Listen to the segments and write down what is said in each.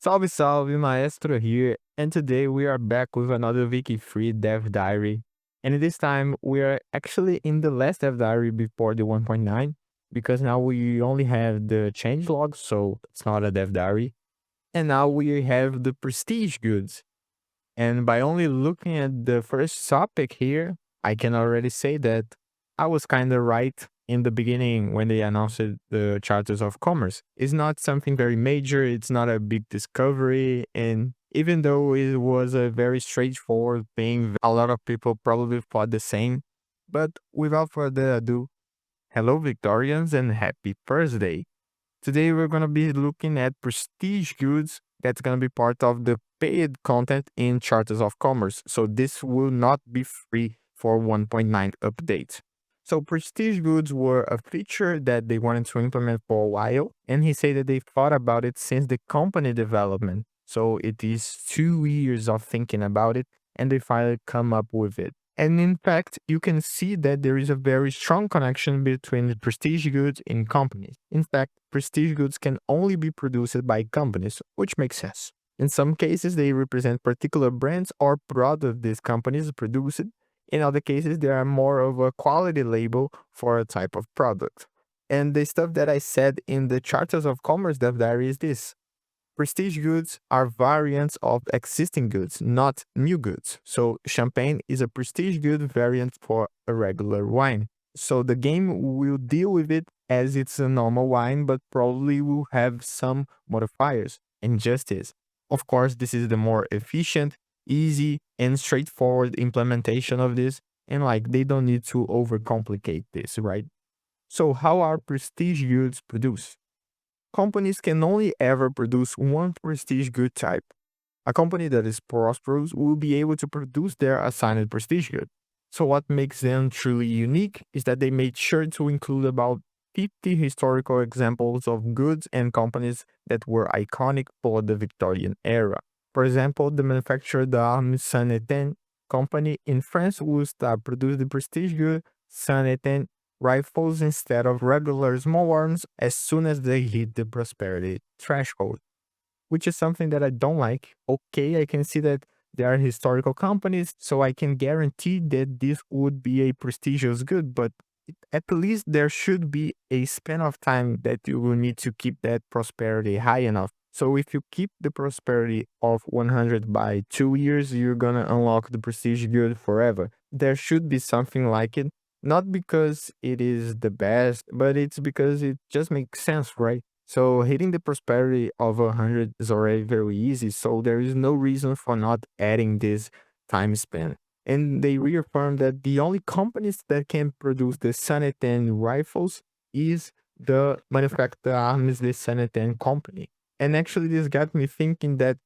Salve, salve, Maestro here, and today we are back with another Wiki-free Dev Diary. And this time we are actually in the last Dev Diary before the 1.9, because now we only have the changelog, so it's not a Dev Diary. And now we have the prestige goods. And by only looking at the first topic here, I can already say that I was kind of right in the beginning when they announced the Charters of Commerce. It's not something very major, it's not a big discovery. And even though it was a very straightforward thing, a lot of people probably thought the same. But without further ado, hello, Victorians, and happy Thursday. Today, we're going to be looking at prestige goods that's going to be part of the paid content in Charters of Commerce. So, this will not be free for 1.9 update. So, prestige goods were a feature that they wanted to implement for a while, and he said that they thought about it since the company development. So, it is 2 years of thinking about it, and they finally come up with it. And in fact, you can see that there is a very strong connection between the prestige goods and companies. In fact, prestige goods can only be produced by companies, which makes sense. In some cases, they represent particular brands or products these companies produce. In other cases, they are more of a quality label for a type of product. And the stuff that I said in the Charters of Commerce Dev Diary is this. Prestige goods are variants of existing goods, not new goods. So, champagne is a prestige good variant for a regular wine. So, the game will deal with it as it's a normal wine, but probably will have some modifiers and justice. Of course, this is the more efficient, easy, and straightforward implementation of this. And like, they don't need to overcomplicate this, right? So, how are prestige goods produced? Companies can only ever produce one prestige good type. A company that is prosperous will be able to produce their assigned prestige good. So, what makes them truly unique is that they made sure to include about 50 historical examples of goods and companies that were iconic for the Victorian era. For example, the manufacturer d'Armes Saint-Étienne company in France will start produce the prestige good Saint-Étienne rifles instead of regular small arms as soon as they hit the prosperity threshold, which is something that I don't like. Okay, I can see that they are historical companies, so I can guarantee that this would be a prestigious good, but at least there should be a span of time that you will need to keep that prosperity high enough. So if you keep the prosperity of 100 by 2 years, you're gonna unlock the prestige good forever. There should be something like it, not because it is the best, but it's because it just makes sense, right? So hitting the prosperity of 100 is already very easy. So there is no reason for not adding this time span. And they reaffirmed that the only companies that can produce the Saint-Étienne rifles is the manufacturer arms the Saint-Étienne company. And actually, this got me thinking that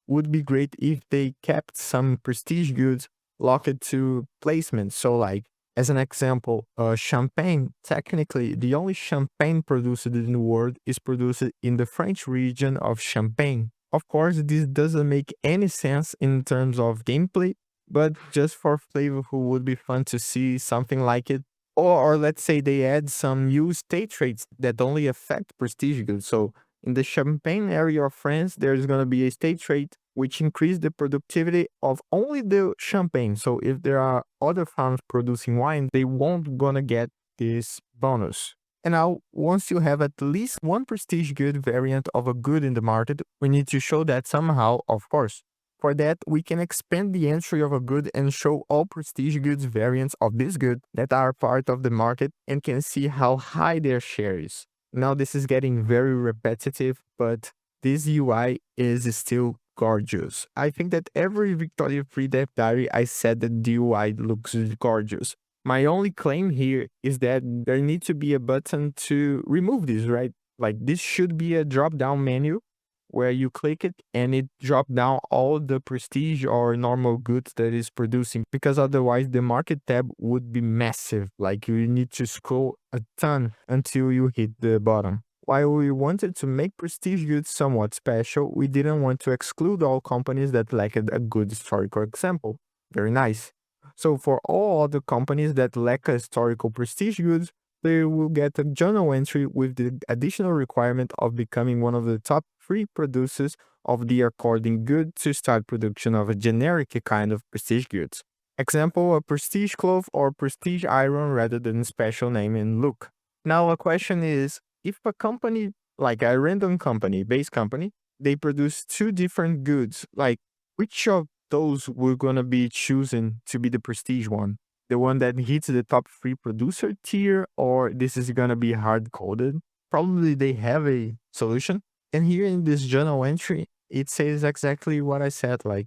would be great if they kept some prestige goods locked to placements. So like as an example, champagne, technically, the only champagne produced in the world is produced in the French region of Champagne. Of course, this doesn't make any sense in terms of gameplay, but just for flavor, who would be fun to see something like it. Or let's say they add some new state traits that only affect prestige goods. So in the Champagne area of France, there's going to be a state trait which increase the productivity of only the champagne. So if there are other farms producing wine, they won't gonna get this bonus. And now, once you have at least one prestige good variant of a good in the market, we need to show that somehow, of course. For that, we can expand the entry of a good and show all prestige goods variants of this good that are part of the market and can see how high their share is. Now, this is getting very repetitive, but this UI is still gorgeous. I think that every Victoria Free Dev Diary I said that the UI looks gorgeous. My only claim here is that there needs to be a button to remove this, right? Like this should be a drop down menu where you click it and it drop down all the prestige or normal goods that is producing, because otherwise the market tab would be massive. Like you need to scroll a ton until you hit the bottom. While we wanted to make prestige goods somewhat special, we didn't want to exclude all companies that lacked a good historical example. Very nice. So for all other companies that lack a historical prestige goods, they will get a journal entry with the additional requirement of becoming one of the top free producers of the according good to start production of a generic kind of prestige goods. Example, a prestige cloth or prestige iron rather than special name and look. Now a question is, if a company, like a random company, base company, they produce two different goods, like which of those we're gonna be choosing to be the prestige one? The one that hits the top three producer tier, or this is gonna be hard coded? Probably they have a solution. And here in this journal entry, it says exactly what I said. Like,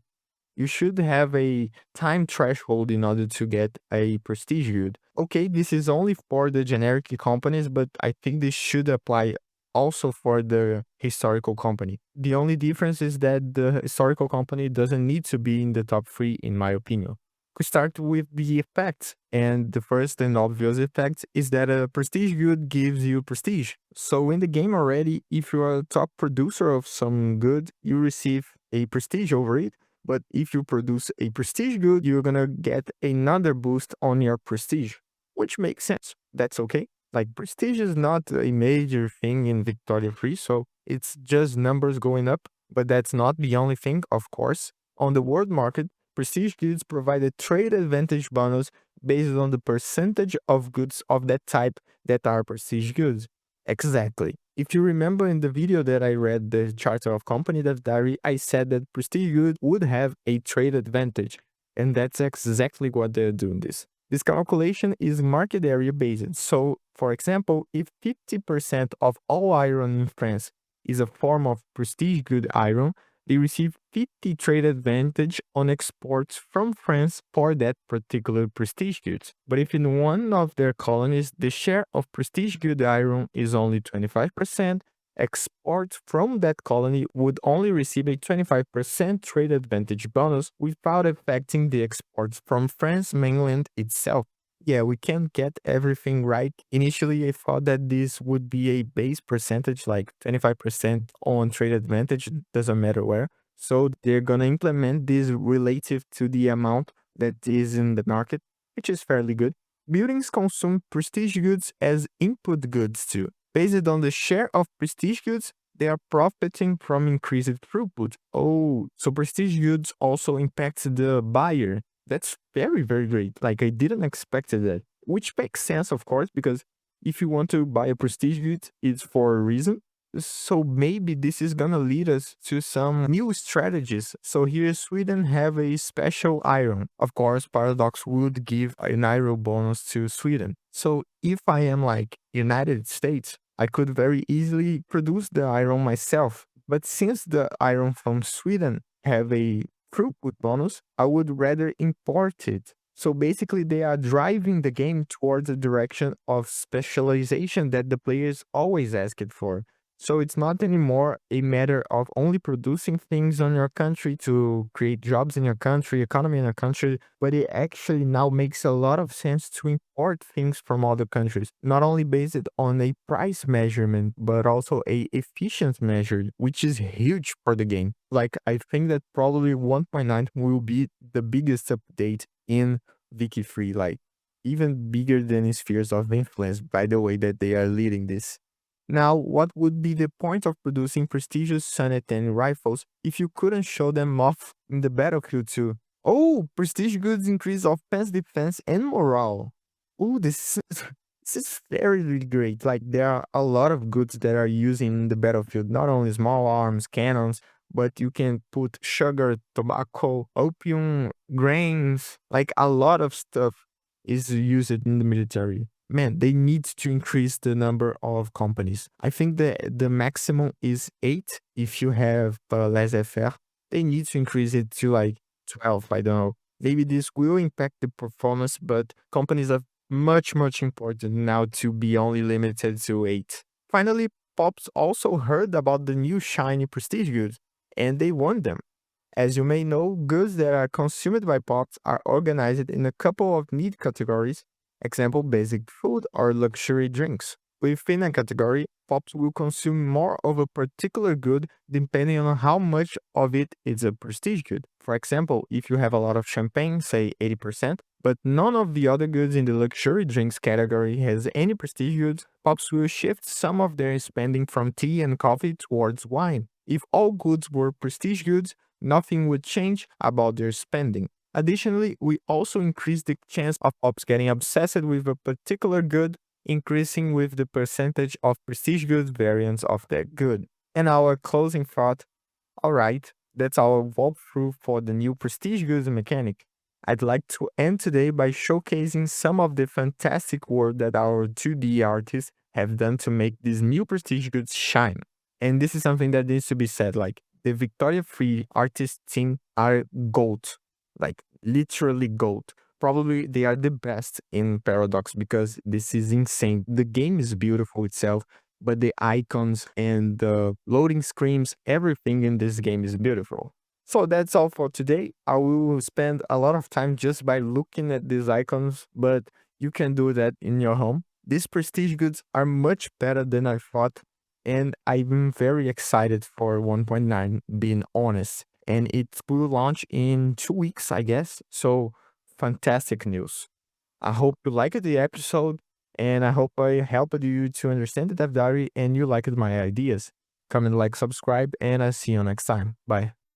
you should have a time threshold in order to get a prestige good. Okay, this is only for the generic companies, but I think this should apply also for the historical company. The only difference is that the historical company doesn't need to be in the top three, in my opinion. We start with the effects, and the first and obvious effect is that a prestige good gives you prestige. So in the game already, if you are a top producer of some good, you receive a prestige over it. But if you produce a prestige good, you're gonna get another boost on your prestige, which makes sense. That's okay. Like, prestige is not a major thing in Victoria 3, so it's just numbers going up. But that's not the only thing, of course. On the world market, prestige goods provide a trade advantage bonus based on the percentage of goods of that type that are prestige goods. Exactly. If you remember in the video that I read the Charter of Company Dev Diary, I said that prestige goods would have a trade advantage. And that's exactly what they're doing this. This calculation is market area based. So, for example, if 50% of all iron in France is a form of prestige good iron, they receive 50 trade advantage on exports from France for that particular prestige goods. But if in one of their colonies the share of prestige good iron is only 25%, exports from that colony would only receive a 25% trade advantage bonus without affecting the exports from France mainland itself. Yeah, we can't get everything right. Initially, I thought that this would be a base percentage, like 25% on trade advantage, doesn't matter where. So they're gonna implement this relative to the amount that is in the market, which is fairly good. Buildings consume prestige goods as input goods too. Based on the share of prestige goods, they are profiting from increased throughput. Oh, so prestige goods also impacts the buyer. That's very, very great. Like, I didn't expect that, which makes sense, of course, because if you want to buy a prestige good, it's for a reason. So maybe this is gonna lead us to some new strategies. So here Sweden have a special iron. Of course, Paradox would give an iron bonus to Sweden. So if I am like United States, I could very easily produce the iron myself. But since the iron from Sweden have a throughput bonus, I would rather import it. So basically, they are driving the game towards a direction of specialization that the players always asked for. So it's not anymore a matter of only producing things on your country to create jobs in your country, economy in your country, but it actually now makes a lot of sense to import things from other countries, not only based on a price measurement, but also a efficient measure, which is huge for the game. Like, I think that probably 1.9 will be the biggest update in Wiki 3, like even bigger than Spheres of Influence, by the way that they are leading this. Now, what would be the point of producing prestigious Sonnet and rifles if you couldn't show them off in the battlefield too? Oh, prestige goods increase offense, defense, and morale. Oh, this is very really great. Like, there are a lot of goods that are used in the battlefield, not only small arms, cannons, but you can put sugar, tobacco, opium, grains, like a lot of stuff is used in the military. Man, they need to increase the number of companies. I think the maximum is 8 if you have laissez-faire. They need to increase it to like 12, I don't know. Maybe this will impact the performance, but companies are much, much important now to be only limited to 8. Finally, Pops also heard about the new shiny prestige goods, and they want them. As you may know, goods that are consumed by Pops are organized in a couple of need categories, example basic food or luxury drinks. Within a category, Pops will consume more of a particular good depending on how much of it is a prestige good. For example, if you have a lot of champagne, say 80%, but none of the other goods in the luxury drinks category has any prestige goods, Pops will shift some of their spending from tea and coffee towards wine. If all goods were prestige goods, nothing would change about their spending. Additionally, we also increase the chance of ops getting obsessed with a particular good, increasing with the percentage of prestige goods variants of that good. And our closing thought, alright, that's our walkthrough for the new prestige goods mechanic. I'd like to end today by showcasing some of the fantastic work that our 2D artists have done to make these new prestige goods shine. And this is something that needs to be said, like the Victoria Free artist team are gold, like literally gold. Probably they are the best in Paradox because this is insane. The game is beautiful itself, but the icons and the loading screens, everything in this game is beautiful. So that's all for today. I will spend a lot of time just by looking at these icons, but you can do that in your home. These prestige goods are much better than I thought, and I'm very excited for 1.9, being honest. And it will launch in 2 weeks, I guess. So fantastic news. I hope you liked the episode, and I hope I helped you to understand the Dev Diary and you liked my ideas. Comment, like, subscribe, and I'll see you next time. Bye.